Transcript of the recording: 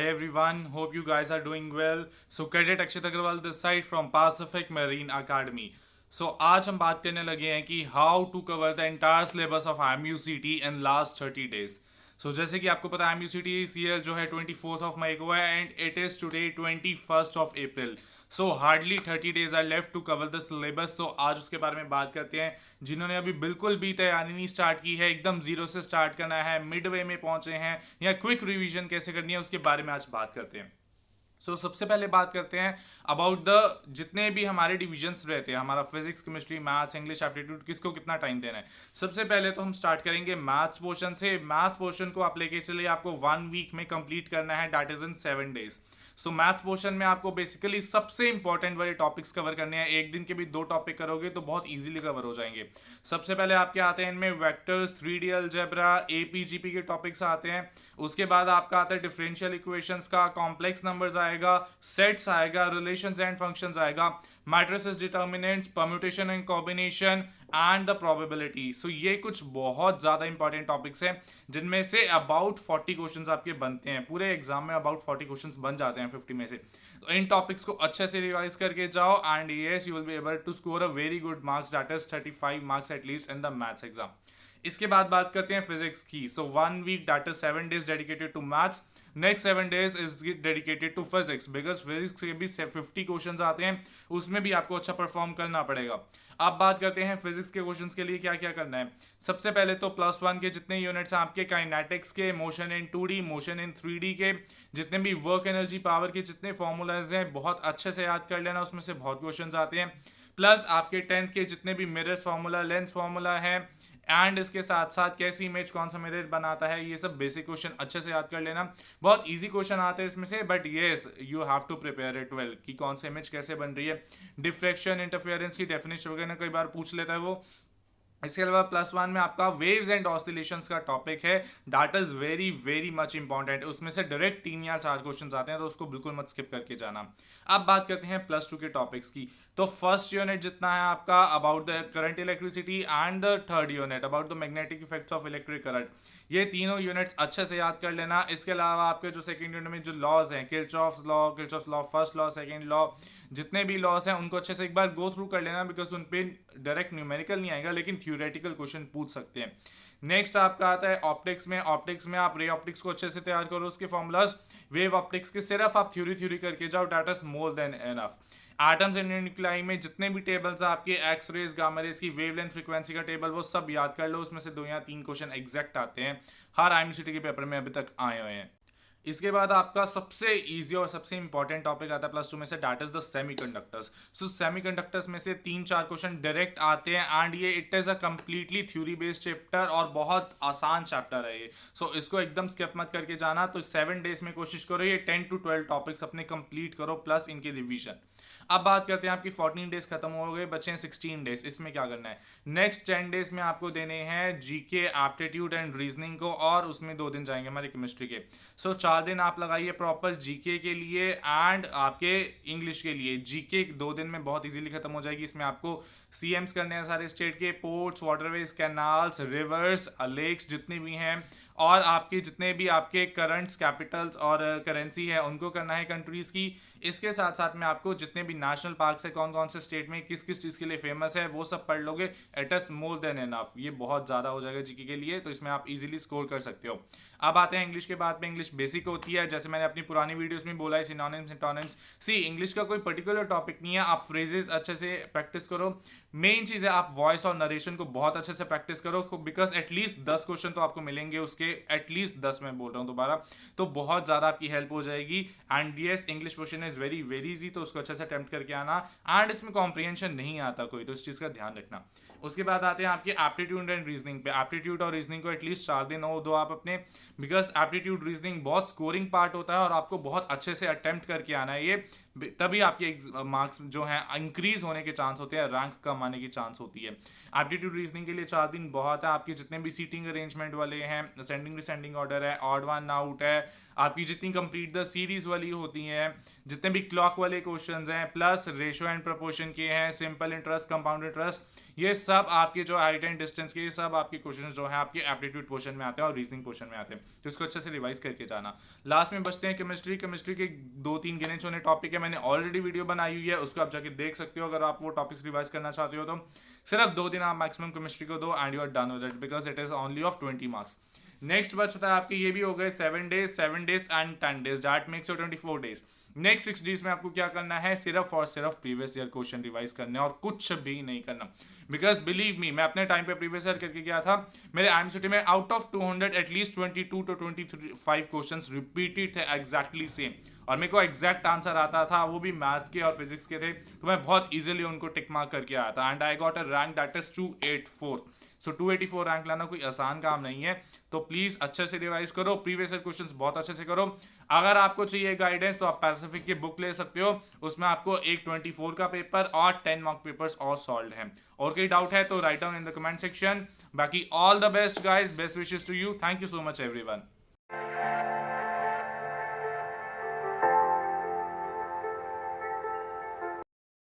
everyone, hope you guys are doing well. So Cadet Akshit Agarwal this side from Pacific Marine Academy. So आज हम बात करने लगे हैं कि how to cover the entire syllabus of MUCT in last 30 days. So जैसे कि आपको पता है MUCT इस ईयर जो है 24th ऑफ मई को है and it is today 21st of April. So hardly 30 days are left to cover the syllabus. तो आज उसके बारे में बात करते हैं. जिन्होंने अभी बिल्कुल भी तैयारी नहीं स्टार्ट की है, एकदम जीरो से स्टार्ट करना है, मिड वे में पहुंचे हैं या क्विक रिवीजन कैसे करनी है, उसके बारे में आज बात करते हैं. सबसे पहले बात करते हैं अबाउट द जितने भी हमारे डिविजन्स रहते हैं, हमारा physics, chemistry, maths, English, aptitude, किसको कितना टाइम देना है. सबसे पहले तो हम स्टार्ट करेंगे मैथ्स पोर्शन से. मैथ्स पोर्शन को आप लेके चलिए, आपको 1 वीक में कंप्लीट करना है, that is in 7 days. Maths portion में आपको बेसिकली सबसे इंपॉर्टेंट वाले टॉपिक्स कवर करने हैं. एक दिन के भी 2 टॉपिक करोगे तो बहुत इजीली कवर हो जाएंगे. सबसे पहले आपके आते हैं इनमें वेक्टर्स, 3D अलजेब्रा, एपीजीपी के टॉपिक्स आते हैं. उसके बाद आपका आता है डिफरेंशियल इक्वेशंस का, कॉम्प्लेक्स नंबर्स आएगा, सेट्स आएगा, रिलेशंस एंड फंक्शंस आएगा, matrices, determinants, permutation and combination and the probability. ये कुछ बहुत ज्यादा इंपॉर्टेंट टॉपिक्स हैं जिनमें से अबाउट 40 क्वेश्चंस आपके बनते हैं. पूरे एग्जाम में अबाउट 40 क्वेश्चंस बन जाते हैं 50 में से. तो इन टॉपिक्स को अच्छे से रिवाइज करके जाओ and yes you will be able to score a very good marks, that is 35 marks at least in the maths exam. इसके बाद बात करते हैं फिजिक्स की. 1 week that is 7 days dedicated to maths. Next 7 days is dedicated to physics, because physics के भी 50 questions आते हैं, उसमें भी आपको अच्छा परफॉर्म करना पड़ेगा. अब बात करते हैं फिजिक्स के क्वेश्चंस के लिए क्या क्या करना है. सबसे पहले तो +1 के जितने यूनिट्स हैं आपके काइनेटिक्स के, motion in 2D, motion in 3D के, जितने भी वर्क एनर्जी पावर के जितने फॉर्मूलाज हैं बहुत अच्छे से याद कर लेना, उसमें से बहुत क्वेश्चंस आते हैं. प्लस आपके 10th के जितने भी मिरर्स फार्मूला, लेंस फार्मूला है एंड इसके साथ साथ कैसी इमेज कौन सा मिरर बनाता है, ये सब बेसिक क्वेश्चन अच्छे से याद कर लेना. बहुत इजी क्वेश्चन आते हैं इसमें से, but yes you have to prepare it well कि कौन सी इमेज कैसे बन रही है. डिफ्रैक्शन, इंटरफेरेंस की डेफिनेशन वगैरह कई बार पूछ लेता है वो. इसके अलावा +1 में आपका वेव्स एंड ऑसिलेशंस का टॉपिक है, that is very very much important. उसमें से डायरेक्ट 3 या 4 क्वेश्चंस आते हैं, तो उसको बिल्कुल मत स्किप करके जाना. अब बात करते हैं +2 के टॉपिक्स की. तो फर्स्ट यूनिट जितना है आपका about the current electricity and the third unit about the magnetic effects of electric current, ये तीनों यूनिट्स अच्छे से याद कर लेना. इसके अलावा आपके जो सेकंड यूनिट में जो लॉज हैं, Kirchhoff's law, first law, second law, जितने भी लॉस हैं उनको अच्छे से एक बार गो थ्रू कर लेना, बिकॉज उन पे डायरेक्ट न्यूमेरिकल नहीं आएगा लेकिन थ्योरेटिकल क्वेश्चन पूछ सकते हैं. नेक्स्ट आपका आता है ऑप्टिक्स में. ऑप्टिक्स में आप रे ऑप्टिक्स को अच्छे से तैयार करो, उसके फॉर्मूलाज. वेव ऑप्टिक्स के सिर्फ आप थ्योरी करके जाओ, that is more than enough. Atoms and nuclei में जितने भी टेबल्स आपके एक्स रेज, गामा रेज की वेवलेंथ, फ्रीक्वेंसी का टेबल, वो सब याद कर लो. उसमें से 2 या 3 क्वेश्चन एग्जैक्ट आते हैं, हर MUCT के पेपर में अभी तक आए हुए हैं. इसके बाद आपका सबसे इजी और सबसे इंपॉर्टेंट टॉपिक आता है +2 में से, that is the semiconductors. Semiconductors में से 3-4 क्वेश्चन डायरेक्ट आते हैं एंड ये it is a completely theory based chapter और बहुत आसान चैप्टर है ये. इसको एकदम स्किप मत करके जाना. तो 7 डेज में कोशिश करो ये 10 to 12 टॉपिक्स अपने कंप्लीट करो, प्लस इनकी रिवीजन. अब बात करते हैं आपकी 14 डेज खत्म हो गए, बचे हैं 16 डेज. इसमें क्या करना है, नेक्स्ट 10 डेज में आपको देने हैं जीके, एप्टीट्यूड एंड रीजनिंग को, और उसमें 2 दिन जाएंगे हमारे केमिस्ट्री के. 4 दिन आप लगाइए प्रॉपर जीके के लिए एंड आपके इंग्लिश के लिए. जीके 2 दिन में बहुत इजीली खत्म हो जाएगी. इसमें आपको CMs करने हैं सारे स्टेट के, ports, waterways, canals, rivers, lakes जितने भी हैं, और आपके जितने भी आपके करंट्स, कैपिटल्स और करेंसी है उनको करना है कंट्रीज की. इसके साथ साथ में आपको जितने भी नेशनल पार्क्स है, कौन कौन से स्टेट में किस किस चीज़ के लिए फेमस है, वो सब पढ़ लोगे. It is more than enough. ये बहुत ज़्यादा हो जाएगा जीके के लिए, तो इसमें आप इजीली स्कोर कर सकते हो. अब आते हैं इंग्लिश के बाद में. इंग्लिश बेसिक होती है, जैसे मैंने अपनी पुरानी वीडियोस में बोला है, सिनोनिम्स, एंटोनिम्स. इंग्लिश का कोई पर्टिकुलर टॉपिक नहीं है, आप फ्रेजेस अच्छे से प्रैक्टिस करो. मेन चीज़ है आप वॉइस और नरेशन को बहुत अच्छे से प्रैक्टिस करो, बिकॉज एटलीस्ट 10 क्वेश्चन तो आपको मिलेंगे उसके, एटलीस्ट 10 मैं बोल रहा हूँ दोबारा, तो बहुत ज़्यादा आपकी हेल्प हो जाएगी. And yes English question is very very easy, तो उसको अच्छे से अटेम्प्ट करके आना. एंड इसमें कॉम्प्रिहेंशन नहीं आता कोई, तो इस चीज़ का ध्यान रखना. उसके बाद आते हैं आपके एप्टीट्यूड एंड रीजनिंग पे. एप्टीट्यूड और रीजनिंग को एटलीस्ट 4 दिन हो दो आप अपने, बिकॉज एप्टीट्यूड रीजनिंग बहुत स्कोरिंग पार्ट होता है और आपको बहुत अच्छे से अटेम्प्ट करके आना है ये, तभी आपके मार्क्स जो हैं इंक्रीज होने के चांस होते हैं, रैंक कम आने की चांस होती है. एप्टीट्यूड रीजनिंग के लिए 4 दिन बहुत है. आपके जितने भी सीटिंग अरेंजमेंट वाले हैं, असेंडिंग डिसेंडिंग ऑर्डर है, ऑड वन आउट है, आपकी जितनी कंप्लीट द सीरीज वाली होती हैं, जितने भी क्लॉक वाले क्वेश्चंस हैं, प्लस रेशियो एंड प्रोपोर्शन के हैं, सिंपल इंटरेस्ट, कंपाउंड इंटरेस्ट, ये सब आपके जो हाइट एंड डिस्टेंस के, ये सब आपके क्वेश्चन जो है आपके एप्टीट्यूड पोर्शन में आते हैं और रीजनिंग पोर्शन में आते हैं, तो इसको अच्छे से रिवाइज करके जाना। लास्ट में बचते हैं केमिस्ट्री। केमिस्ट्री के 2-3 गिने चुने टॉपिक है, मैंने ऑलरेडी वीडियो बनाई हुई है, उसको आप जाके देख सकते हो अगर आप वो टॉपिक्स रिवाइज करना चाहते हो तो। सिर्फ 2 दिन आप मैक्सिमम केमिस्ट्री को दो and you are done with it, because it is only of 20 marks. Next बचता है आपके, ये भी हो गए 7 days and 10 days, that makes you 24 days. Next 6 days में आपको क्या करना है, सिर्फ और सिर्फ प्रीवियस ईयर क्वेश्चन रिवाइज करने और कुछ भी नहीं करना। बिकॉज बिलीव मी, मैं अपने टाइम पे प्रीवियस ईयर करके गया था, मेरे एमसीटी में out of 200 at least 22 to 25 questions repeated थे एग्जैक्टली सेम, और मेरे को एग्जैक्ट आंसर आता था, वो भी मैथ्स के और फिजिक्स के थे, तो मैं बहुत इजीली उनको टिक मार्क करके आया था and I got a rank that is 284। So 284 rank लाना कोई आसान काम नहीं है, तो प्लीज अच्छे से रिवाइज करो, प्रीवियस ईयर क्वेश्चंस बहुत अच्छे से करो। अगर आपको चाहिए गाइडेंस तो आप पैसिफिक की बुक ले सकते हो, उसमें आपको एक 24 का पेपर और 10 मॉक पेपर्स और सॉल्व हैं। और कोई डाउट है तो right down in the comment section. बाकी all the best guys, best wishes to you, thank you so much everyone.